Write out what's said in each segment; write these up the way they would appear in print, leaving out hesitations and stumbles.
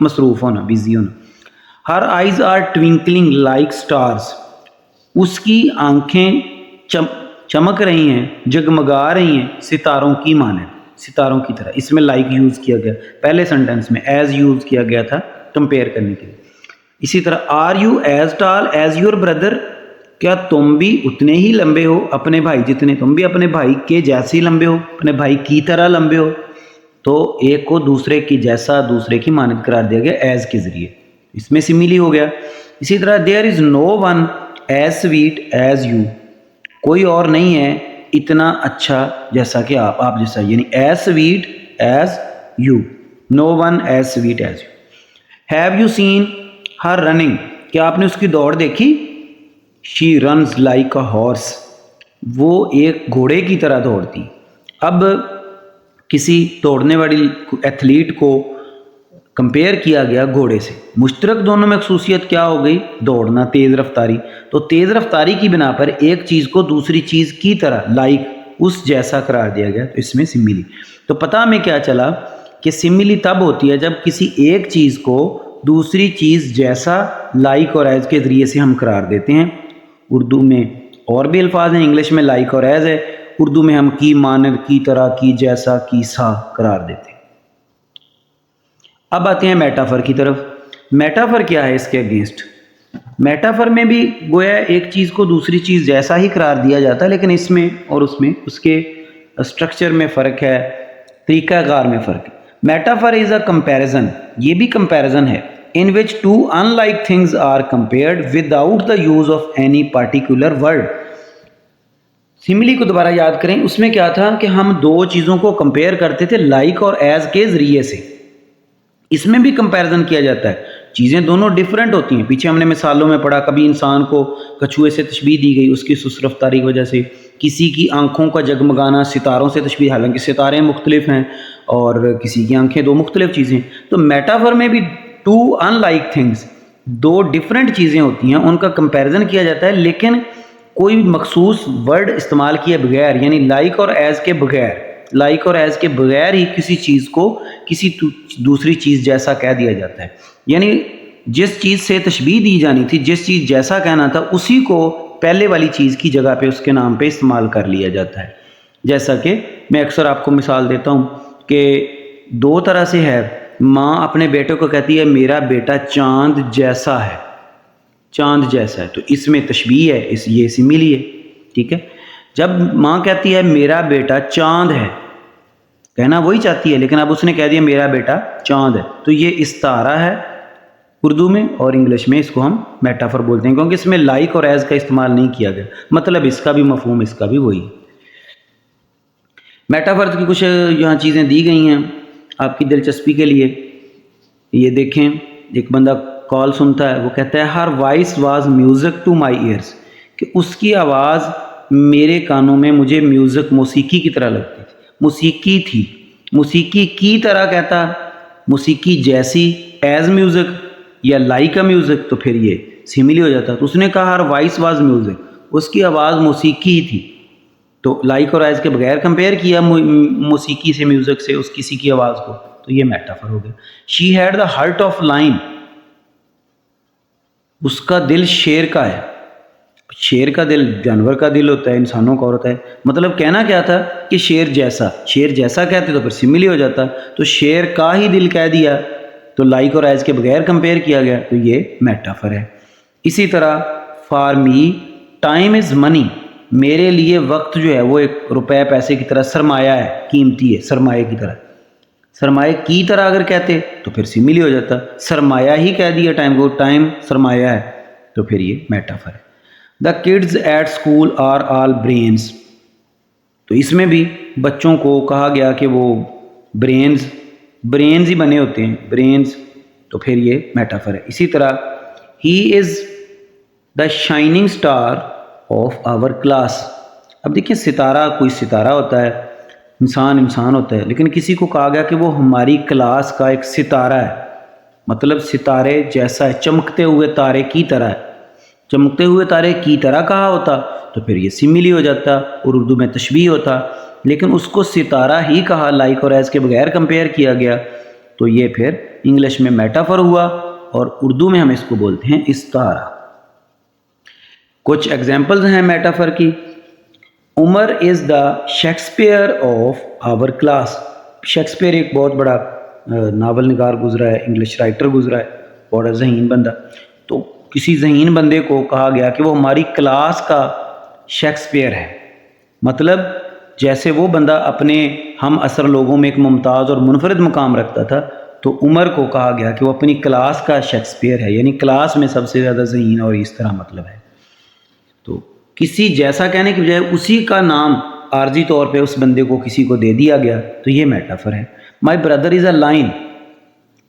مصروف ہونا، بزی ہونا. Her eyes are twinkling like stars, اس کی آنکھیں چمک رہی ہیں، جگمگا رہی ہیں ستاروں کی مانند، ستاروں کی طرح. اس میں لائک یوز کیا گیا، پہلے سنٹینس میں ایز یوز کیا گیا تھا کمپیئر کرنے کے لیے. اسی طرح are you as tall as your brother, کیا تم بھی اتنے ہی لمبے ہو اپنے بھائی جتنے، تم بھی اپنے بھائی کے جیسے ہی لمبے ہو، اپنے بھائی کی طرح لمبے ہو. تو ایک کو دوسرے کی جیسا، دوسرے کی مانند قرار دیا گیا ایز کے ذریعے، اس میں سملی ہو گیا. اسی طرح there is no one as sweet as you, کوئی اور نہیں ہے اتنا اچھا جیسا کہ آپ جیسا، یعنی as sweet as you, no one as sweet as you. Have you seen her running, کیا آپ نے اس کی دوڑ دیکھی؟ She runs like a horse, وہ ایک گھوڑے کی طرح دوڑتی. اب کسی دوڑنے والی ایتھلیٹ کو کمپیئر کیا گیا گھوڑے سے. مشترک دونوں میں خصوصیت کیا ہو گئی؟ دوڑنا، تیز رفتاری. تو تیز رفتاری کی بنا پر ایک چیز کو دوسری چیز کی طرح لائک، اس جیسا قرار دیا گیا، تو اس میں سملی. تو پتہ ہمیں کیا چلا کہ سملی تب ہوتی ہے جب کسی ایک چیز کو دوسری چیز جیسا لائک اور ایز کے ذریعے سے ہم قرار دیتے ہیں. اردو میں اور بھی الفاظ ہیں، انگلش میں لائک اور ایز ہے، اردو میں ہم کی مانند، کی طرح، کی جیسا، کی سا قرار دیتے ہیں. اب آتے ہیں میٹافر کی طرف. میٹافر کیا ہے اس کے اگینسٹ؟ میٹافر میں بھی گویا ایک چیز کو دوسری چیز جیسا ہی قرار دیا جاتا ہے، لیکن اس میں اور اس میں اس کے اسٹرکچر میں فرق ہے، طریقہ کار میں فرق ہے. میٹافر از اے کمپیریزن، یہ بھی کمپیریزن ہے، in which two unlike things are compared without the use of any particular word. سملی کو دوبارہ یاد کریں، اس میں کیا تھا کہ ہم دو چیزوں کو کمپیئر کرتے تھے لائک اور ایز کے ذریعے سے. اس میں بھی کمپیریزن کیا جاتا ہے، چیزیں دونوں ڈیفرنٹ ہوتی ہیں. پیچھے ہم نے مثالوں میں پڑھا، کبھی انسان کو کچھوے سے تشبیہ دی گئی اس کی سست رفتاری کی وجہ سے، کسی کی آنکھوں کا جگمگانا ستاروں سے تشبیہ، حالانکہ ستارے مختلف ہیں اور کسی کی آنکھیں دو مختلف چیزیں. تو میٹافر میں بھی ٹو ان لائک تھنگس، دو ڈفرینٹ چیزیں ہوتی ہیں، ان کا کمپیریزن کیا جاتا ہے، لیکن کوئی مخصوص ورڈ استعمال کیے بغیر، یعنی لائک اور ایز کے بغیر، لائک اور ایز کے بغیر ہی کسی چیز کو کسی دوسری چیز جیسا کہہ دیا جاتا ہے. یعنی جس چیز سے تشبیہ دی جانی تھی، جس چیز جیسا کہنا تھا، اسی کو پہلے والی چیز کی جگہ پہ اس کے نام پہ استعمال کر لیا جاتا ہے. جیسا کہ میں اکثر آپ کو مثال دیتا ہوں کہ دو طرح سے ہے. ماں اپنے بیٹے کو کہتی ہے میرا بیٹا چاند جیسا ہے، چاند جیسا ہے، تو اس میں تشبیہ ہے، یہ سملی ہے. ٹھیک ہے. جب ماں کہتی ہے میرا بیٹا چاند ہے، کہنا وہی چاہتی ہے، لیکن اب اس نے کہہ دیا میرا بیٹا چاند ہے، تو یہ استعارہ ہے اردو میں، اور انگلش میں اس کو ہم میٹافر بولتے ہیں، کیونکہ اس میں لائک اور ایز کا استعمال نہیں کیا گیا. مطلب اس کا بھی، مفہوم اس کا بھی وہی. میٹافر کی کچھ یہاں چیزیں دی گئی ہیں آپ کی دلچسپی کے لیے. یہ دیکھیں، ایک بندہ کال سنتا ہے، وہ کہتا ہے her voice was music to my ears, کہ اس کی آواز میرے کانوں میں مجھے میوزک، موسیقی کی طرح لگتی تھی. موسیقی تھی، موسیقی کی طرح کہتا، موسیقی جیسی ایز میوزک یا لائک اے میوزک، تو پھر یہ سملی ہو جاتا. تو اس نے کہا ہر وائس واز میوزک، اس کی آواز موسیقی تھی، تو لائک اور ایز کے بغیر کمپیئر کیا موسیقی سے، میوزک سے، اس کسی کی آواز کو، تو یہ میٹافر ہو گیا. She had the heart of lion, اس کا دل شیر کا ہے. شیر کا دل جانور کا دل ہوتا ہے، انسانوں کا ہوتا ہے. مطلب کہنا کیا تھا کہ شیر جیسا، شیر جیسا کہتے تو پھر سملی ہو جاتا. تو شیر کا ہی دل کہہ دیا، تو لائک اور ایز کے بغیر کمپیئر کیا گیا، تو یہ میٹافر ہے. اسی طرح فار می ٹائم از منی، میرے لیے وقت جو ہے وہ ایک روپے پیسے کی طرح سرمایہ ہے، قیمتی ہے، سرمایہ کی طرح. سرمایہ کی طرح اگر کہتے تو پھر سملی ہو جاتا. سرمایہ ہی کہہ دیا ٹائم کو، ٹائم سرمایہ ہے، تو پھر یہ میٹافر ہے. The kids at school are all brains, تو اس میں بھی بچوں کو کہا گیا کہ وہ برینز ہی بنے ہوتے ہیں، برینز، تو پھر یہ میٹافر ہے. اسی طرح he is the shining star of our class. اب دیکھیں، ستارہ کوئی ستارہ ہوتا ہے، انسان ہوتا ہے، لیکن کسی کو کہا گیا کہ وہ ہماری کلاس کا ایک ستارہ ہے، مطلب ستارے جیسا ہے، چمکتے ہوئے تارے کی طرح ہے. چمکتے ہوئے تارے کی طرح کہا ہوتا تو پھر یہ سملی ہو جاتا اور اردو میں تشبیہ ہوتا. لیکن اس کو ستارہ ہی کہا لائک اور ایز کے بغیر کمپیئر کیا گیا تو یہ پھر انگلش میں میٹافر ہوا اور اردو میں ہم اس کو بولتے ہیں استعارہ۔ کچھ ایگزامپلز ہیں میٹافر کی۔ Umar is the Shakespeare of our class. Shakespeare ایک بہت بڑا ناول نگار گزرا ہے، انگلش رائٹر گزرا ہے، بڑا ذہین بندہ۔ تو کسی ذہین بندے کو کہا گیا کہ وہ ہماری کلاس کا شیکسپیئر ہے، مطلب جیسے وہ بندہ اپنے ہم عصر لوگوں میں ایک ممتاز اور منفرد مقام رکھتا تھا، تو عمر کو کہا گیا کہ وہ اپنی کلاس کا شیکسپیئر ہے، یعنی کلاس میں سب سے زیادہ ذہین اور اس طرح مطلب ہے۔ تو کسی جیسا کہنے کی بجائے اسی کا نام عارضی طور پہ اس بندے کو کسی کو دے دیا گیا تو یہ میٹافر ہے۔ My brother is a line,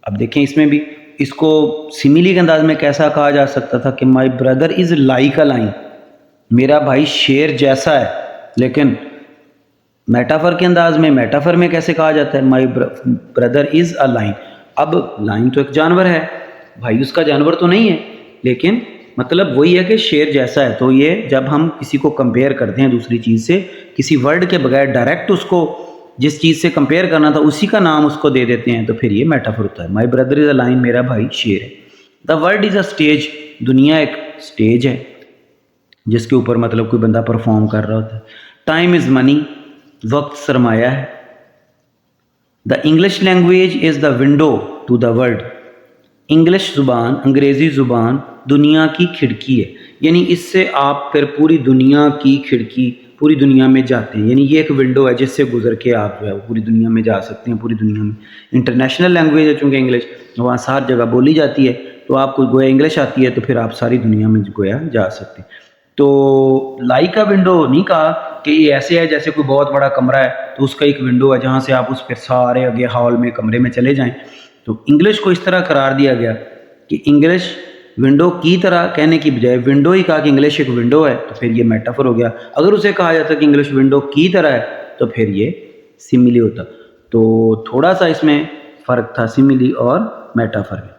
اب دیکھیں اس میں بھی اس کو سیمیلی کے انداز میں کیسا کہا جا سکتا تھا کہ my brother is like a line, میرا بھائی شیر جیسا ہے، لیکن میٹافر کے انداز میں میٹافر میں کیسے کہا جاتا ہے my brother is a line. اب لائن تو ایک جانور ہے، بھائی اس کا جانور تو نہیں ہے، لیکن مطلب وہی ہے کہ شیر جیسا ہے۔ تو یہ جب ہم کسی کو کمپیئر کرتے ہیں دوسری چیز سے کسی ورڈ کے بغیر ڈائریکٹ اس کو جس چیز سے کمپیئر کرنا تھا اسی کا نام اس کو دے دیتے ہیں تو پھر یہ میٹافر ہوتا ہے۔ My brother is a line, میرا بھائی شیر ہے۔ The world is a stage, دنیا ایک اسٹیج ہے جس کے اوپر مطلب کوئی بندہ پرفارم کر رہا ہوتا ہے۔ ٹائم از منی، وقت سرمایہ ہے۔ The English language is the window to the world, English زبان، انگریزی زبان دنیا کی کھڑکی ہے، یعنی اس سے آپ پھر پوری دنیا کی کھڑکی پوری دنیا میں جاتے ہیں، یعنی یہ ایک ونڈو ہے جس سے گزر کے آپ جو ہے پوری دنیا میں جا سکتے ہیں۔ پوری دنیا میں انٹرنیشنل لینگویج ہے چونکہ انگلش، وہاں ہر جگہ بولی جاتی ہے، تو آپ کو گویا انگلش آتی ہے تو پھر آپ ساری دنیا میں گویا جا سکتے ہیں۔ تو لائک کا ونڈو نہیں کہا کہ یہ ایسے ہے جیسے کوئی بہت بڑا کمرہ ہے تو اس کا ایک ونڈو ہے جہاں سے آپ اس پہ سارے آگے ہال میں کمرے میں چلے جائیں۔ تو انگلش کو اس طرح قرار دیا گیا کہ انگلش ونڈو کی طرح کہنے کی بجائے ونڈو ہی کہا کہ انگلش ایک ونڈو ہے تو پھر یہ میٹافر ہو گیا۔ اگر اسے کہا جاتا کہ انگلش ونڈو کی طرح ہے تو پھر یہ سیمیلی ہوتا۔ تو تھوڑا سا اس میں فرق تھا سیمیلی اور میٹافر میں،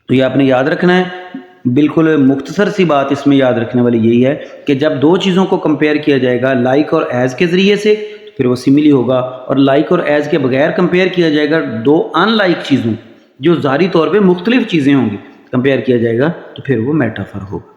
تو یہ آپ نے یاد رکھنا ہے۔ بالکل مختصر سی بات اس میں یاد رکھنے والی یہی ہے کہ جب دو چیزوں کو کمپیئر کیا جائے گا لائک اور ایز کے ذریعے سے تو پھر وہ سیمیلی ہوگا، اور لائک اور ایز کے بغیر کمپیئر کیا جائے گا دو ان لائک چیزوں جو ظاہری طور پہ مختلف چیزیں ہوں گی کمپیئر کیا جائے گا تو پھر وہ میٹافر ہوگا۔